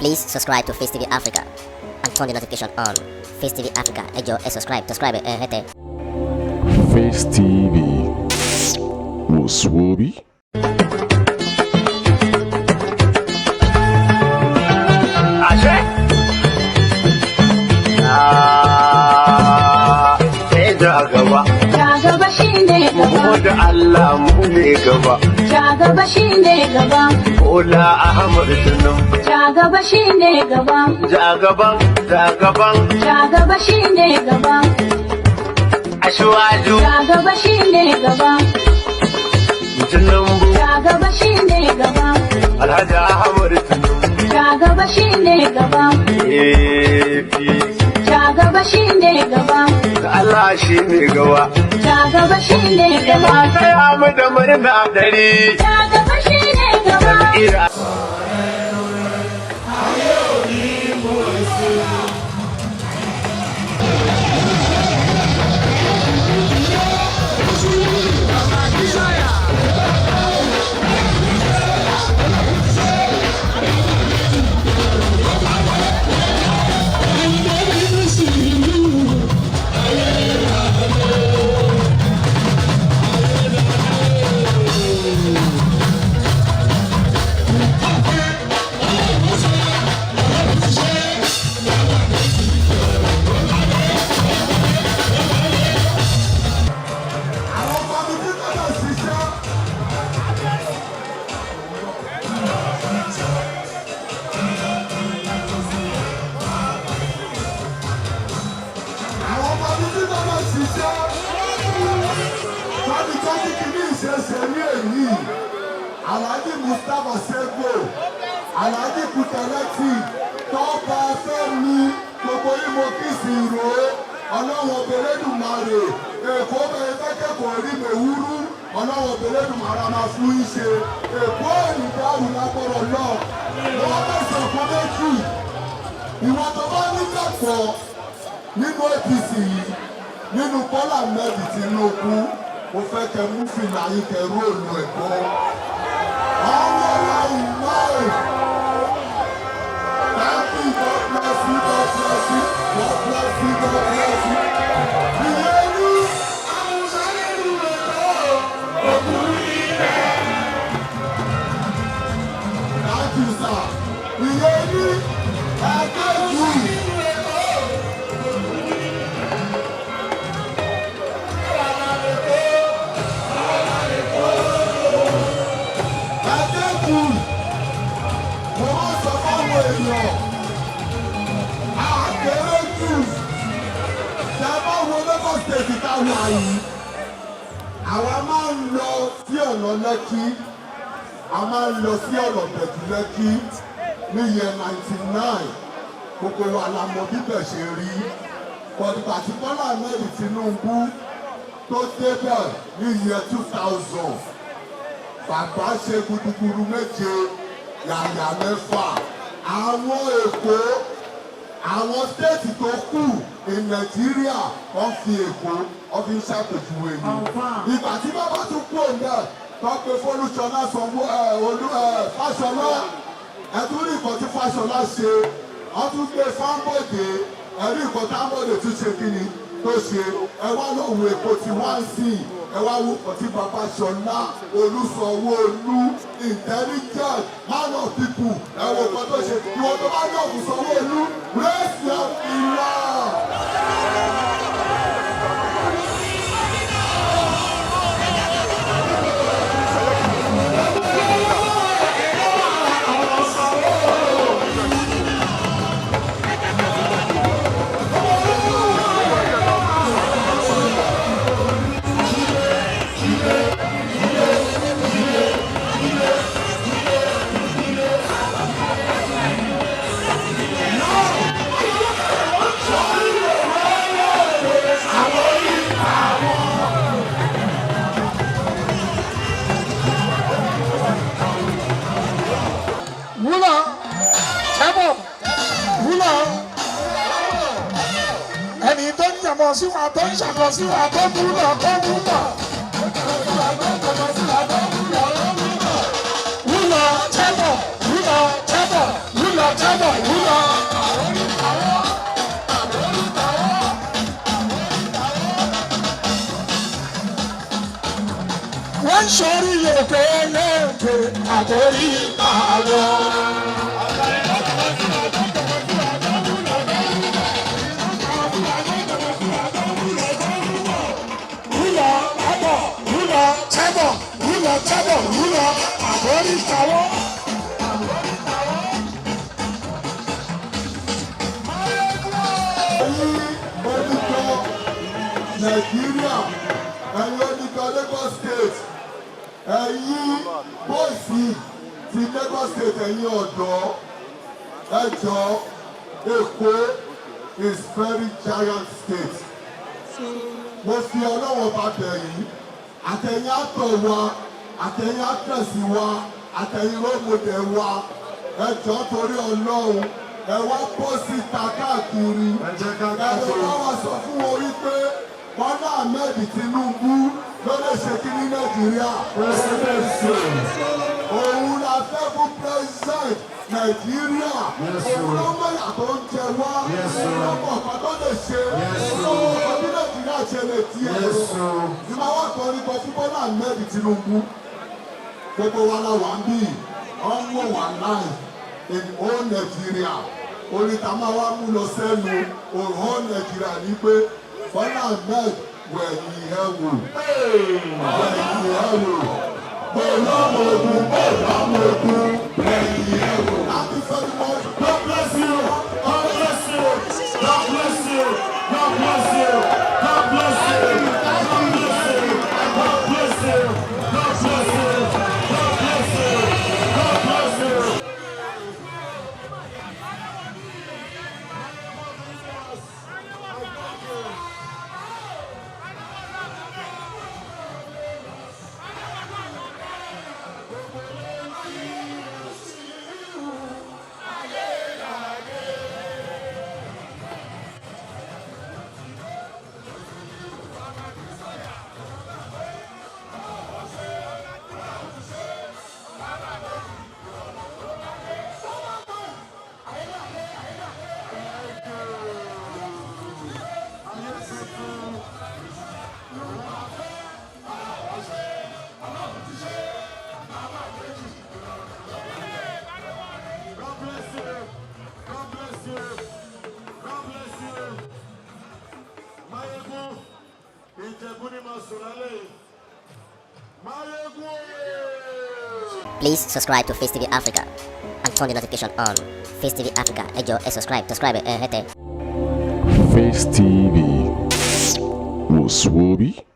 Please subscribe to Facetv Africa and turn the notification on. Facetv Africa, ẹ jọ̀ọ́, subscribe, hete. Face TV was Swoby. Jagaba shine gaba da Allah mu ne gaba Jagaba shine gaba Bola Ahmad Tinubu Jagaba shine gaba jagaban Jagaba shine gaba Ashwaju Jagaba shine gaba Tinubu Jagaba shine gaba Alhaji Ahmad Tinubu Jagaba shine gaba Jagaba shine gaba Allah shine gaba Jagaba shine gaba sai mu da murna dare Jagaba shine gaba ira Alhaji Mustapha Sego, Alhaji Kutaleti, Tọ́ba Fẹ́mi, gbogbo ìmọ̀ kìsì ìró, ọlọ́wọ́ Bẹ̀lẹ́dùmarè, Èkó bẹ̀rẹ̀ fẹ́kẹ̀kọ̀ rí mẹ̀wúrú, ọlọ́wọ́ Bẹ̀lẹ́dùmarè máa fún ìṣe, Èkó ìdáhùn lágbọ́rọ̀ náà, wọ́n bẹ̀sẹ̀ fún méjì, ìwọ̀n tó bá nígbàgbọ́ nínú APC yìí, nínú Bọ́lá Ahmed Tinubu, mo fẹ́ kẹ́ mú fìlà yìí kẹ́ róòlù ẹ̀kọ́. Àwa máa ń lọ sí ọ̀nà Lẹ́kí, a máa ń lọ sí ọ̀nà Bẹ̀jú Lẹ́kí ní year 99, gbogbo wa la mọ bíbẹ̀ ṣe rí. Bọ̀dùgbà tí Bọ́lá Ahmed Tinubu tó débẹ̀ ní year 2000, bàbá ṣe gudugudu méje, yàyà mẹ́fà. Àwọn Èkó, àwọn stéètì tó kù ní Nàìjíríà wọ́n fi Èkó wọ́n fi ń ṣàpèjúwe ni. Ìgbà tí bàbá tún kú òǹdà tó pe Fọlúṣọlá sanwó Fáṣọlá ẹ̀tún rí nǹkan tí Fáṣọlá ṣe wọ́n tún gbé Fáńbọ̀dé ẹ̀rí nǹkan tí Fáńbọ̀dé tún ṣe kí ni tó ṣe ẹ wá lọ́wọ́ Èkó tí wọ́n ń sìn ẹ wá wo nǹkan tí bàbá Ṣọlá Olúsanwó-Olú intelligent man of people ẹ wo nǹkan tó ṣe ìwọ̀n tó bá yọ̀ fún Sanwó-Olú raise your finger. ṣàkọ sí wa tó ń ṣàkọ sí wa tó mú lọ tó mú lọ. Wúlọ tẹ́bọ̀ wúlọ tẹ́bọ̀ wúlọ tẹ́bọ̀ wúlọ. Wọ́n sọrí èpè lẹ́ẹ̀pẹ̀ àkórí àwọn. Wúlọ tẹ́bọ̀ wúlọ tẹ́bọ̀ wúlọ tẹ́bọ̀ wúlọ àkórí àwọn. oníkọ́ nàìjíríà ẹ̀yin oníkọ́ Lagos State ẹ̀yin bọ́ọ̀sì ti Lagos State ẹ̀yin ọ̀dọ́ ẹ̀jọ́ Èkó is very giant state mo fi ọlọ́wọ́ bá bẹ̀ yìí àtẹ̀yìn àtọ̀ wa àtẹ̀yìn àtẹ̀sí wa àtẹ̀yìn rọ́mọdé wa ẹ̀jọ́ torí ọlọ́run ẹ wá bọ́ síta káàkiri ẹ lọ wá sọ fún wọn wípé Bọ́lá Ahmed Tinubu ló lè ṣe kí ní Nàìjíríà òun la fẹ́ fún president Nàìjíríà òun ló mọ̀ yàtọ̀ ń jẹ wá òun ló mọ̀ ọ̀pá tó lè ṣe òun ló bí Nàìjíríà ṣe lè tiẹ̀ ní máa wá kọ́ nípa fún Bọ́lá Ahmed Tinubu gbogbo wa la wà ń bì ọmọ wa láì in all Nigeria oríta máa wá mú lọ sẹ́nu all Nigeria ní pé Bọ́lá Ahmed wẹ̀yìn ẹ̀ wò wẹ̀yìn ẹ̀ wò bọ́lá mọ̀ọ́dún wẹ̀yìn ẹ̀ wò. Happy Festival. God bless you. God bless you. God bless you. God bless you. God bless you. God bless you. God bless you. God bless you. God bless you. God bless you. Please subscribe to Face TV Africa and turn the notification on. Face TV Africa, ẹ jọ̀ọ́, subscribe, hete. Face TV was Swoby.